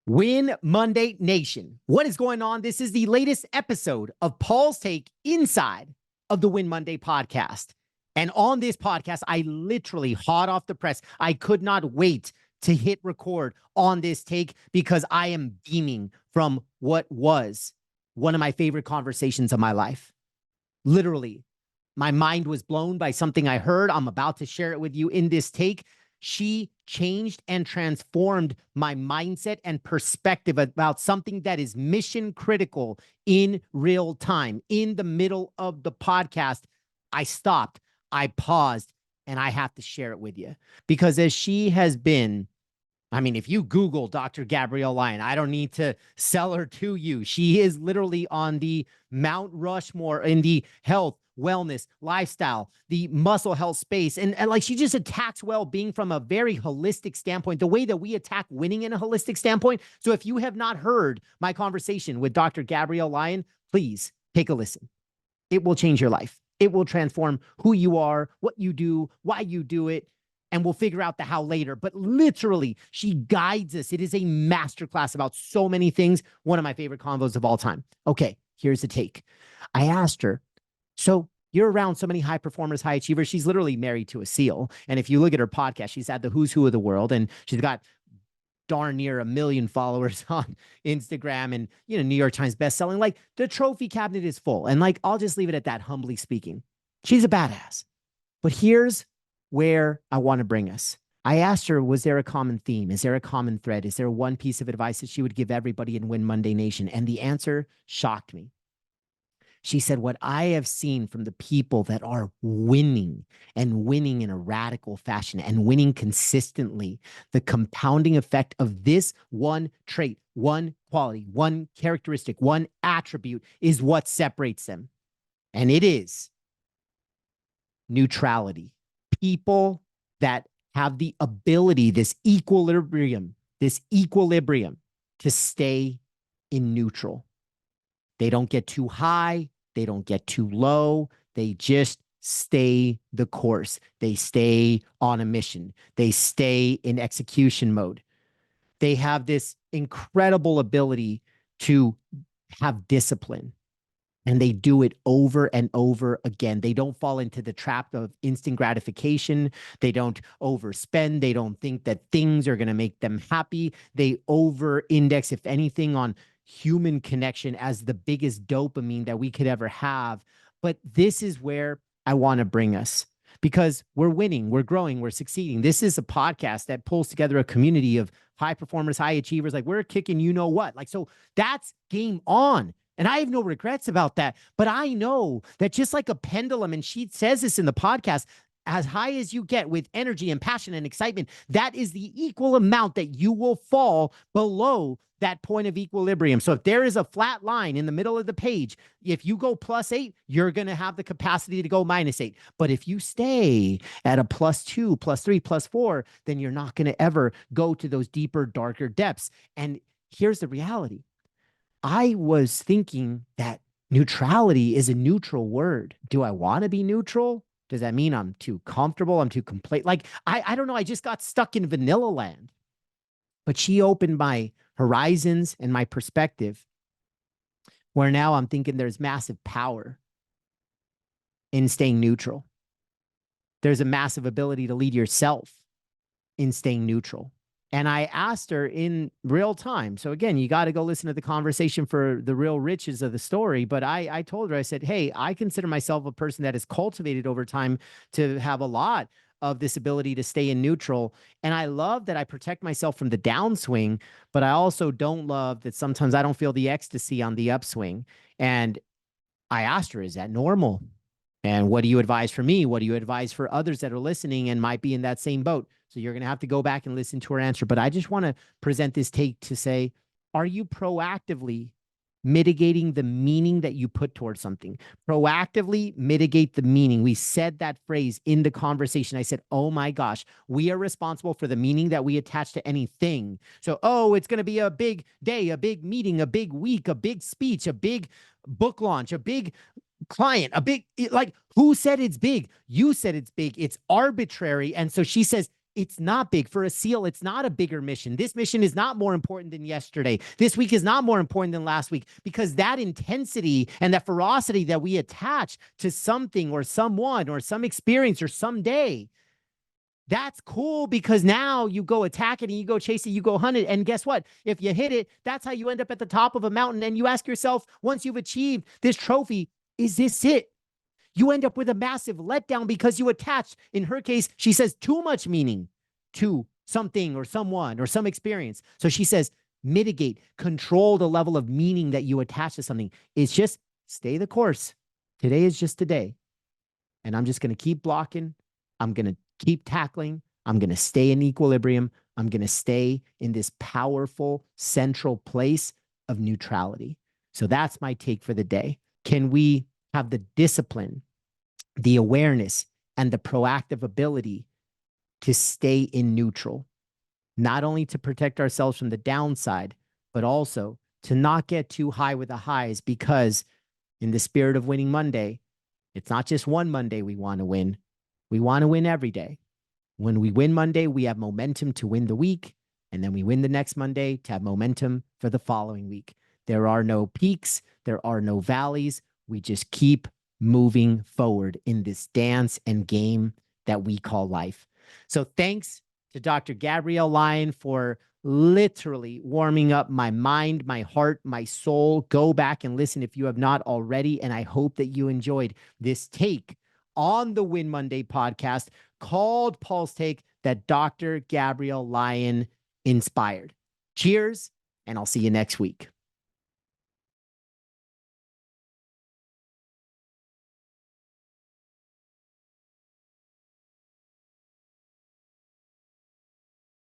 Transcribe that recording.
Win Monday Nation. What is going on? This is the latest episode of Paul's Take inside of the Win Monday podcast. And on this podcast, I literally, hot off the press, I could not wait to hit record on this take because I am beaming from what was one of my favorite conversations of my life. Literally, my mind was blown by something I heard. I'm about to share it with you in this take. She changed and transformed my mindset and perspective about something that is mission critical in real time. In the middle of the podcast, I stopped, I paused, and I have to share it with you because as she has been, I mean, if you Google Dr. Gabrielle Lyon, I don't need to sell her to you. She is literally on the Mount Rushmore in the health, wellness, lifestyle, the muscle health space. And like she just attacks well-being from a very holistic standpoint, the way that we attack winning in a holistic standpoint. So if you have not heard my conversation with Dr. Gabrielle Lyon, please take a listen. It will change your life. It will transform who you are, what you do, why you do it. And we'll figure out the how later. But literally, she guides us. It is a masterclass about so many things. One of my favorite convos of all time. Okay, here's the take. I asked her, so you're around so many high performers, high achievers. She's literally married to a SEAL. And if you look at her podcast, she's had the who's who of the world. And she's got darn near 1 million followers on Instagram and, New York Times bestselling. Like the trophy cabinet is full. And like, I'll just leave it at that, humbly speaking. She's a badass. But here's where I want to bring us. I asked her, was there a common theme? Is there a common thread? Is there one piece of advice that she would give everybody in Win Monday Nation? And the answer shocked me. She said, what I have seen from the people that are winning and winning in a radical fashion and winning consistently, the compounding effect of this one trait, one quality, one characteristic, one attribute is what separates them. And it is neutrality. People that have the ability, this equilibrium to stay in neutral. They don't get too high. They don't get too low. They just stay the course. They stay on a mission. They stay in execution mode. They have this incredible ability to have discipline. And they do it over and over again. They don't fall into the trap of instant gratification. They don't overspend. They don't think that things are going to make them happy. They over-index, if anything, on human connection as the biggest dopamine that we could ever have. But this is where I want to bring us because we're winning, we're growing, we're succeeding. This is a podcast that pulls together a community of high performers, high achievers. Like we're kicking you know what. Like, so that's game on. And I have no regrets about that. But I know that just like a pendulum, and she says this in the podcast, as high as you get with energy and passion and excitement, that is the equal amount that you will fall below that point of equilibrium. So if there is a flat line in the middle of the page, if you go +8, you're going to have the capacity to go -8. But if you stay at a +2, +3, +4, then you're not going to ever go to those deeper, darker depths. And here's the reality. I was thinking that neutrality is a neutral word. Do I want to be neutral? Does that mean I'm too comfortable? I'm too complacent? Like, I don't know. I just got stuck in vanilla land. But she opened my horizons and my perspective, where now I'm thinking there's massive power in staying neutral. There's a massive ability to lead yourself in staying neutral. And I asked her in real time. So again, you got to go listen to the conversation for the real riches of the story. But I told her, I said, hey, I consider myself a person that has cultivated over time to have a lot of this ability to stay in neutral. And I love that I protect myself from the downswing, but I also don't love that sometimes I don't feel the ecstasy on the upswing. And I asked her, is that normal? And what do you advise for me? What do you advise for others that are listening and might be in that same boat? So you're going to have to go back and listen to her answer. But I just want to present this take to say, are you proactively mitigating the meaning that you put towards something? Proactively mitigate the meaning. We said that phrase in the conversation. I said, oh my gosh, we are responsible for the meaning that we attach to anything. So, oh, it's going to be a big day, a big meeting, a big week, a big speech, a big book launch, a big client, like, who said it's big? You said it's big. It's arbitrary. And so she says, It's not big. For a SEAL, it's not a bigger mission. This mission is not more important than yesterday. This week is not more important than last week, because that intensity and that ferocity that we attach to something or someone or some experience or someday, that's cool, because now you go attack it and you go chase it, you go hunt it. And guess what? If you hit it, that's how you end up at the top of a mountain. And you ask yourself, once you've achieved this trophy, is this it? You end up with a massive letdown because you attached, in her case, she says, too much meaning to something or someone or some experience. So she says, mitigate, control the level of meaning that you attach to something. It's just stay the course. Today is just today. And I'm just going to keep blocking. I'm going to keep tackling. I'm going to stay in equilibrium. I'm going to stay in this powerful central place of neutrality. So that's my take for the day. Can we have the discipline, the awareness, and the proactive ability to stay in neutral, not only to protect ourselves from the downside, but also to not get too high with the highs, because in the spirit of winning Monday, it's not just one Monday we want to win. We want to win every day. When we win Monday, we have momentum to win the week. And then we win the next Monday to have momentum for the following week. There are no peaks. There are no valleys. We just keep moving forward in this dance and game that we call life. So thanks to Dr. Gabrielle Lyon for literally warming up my mind, my heart, my soul. Go back and listen if you have not already. And I hope that you enjoyed this take on the Win Monday podcast called Pulse Take that Dr. Gabrielle Lyon inspired. Cheers, and I'll see you next week.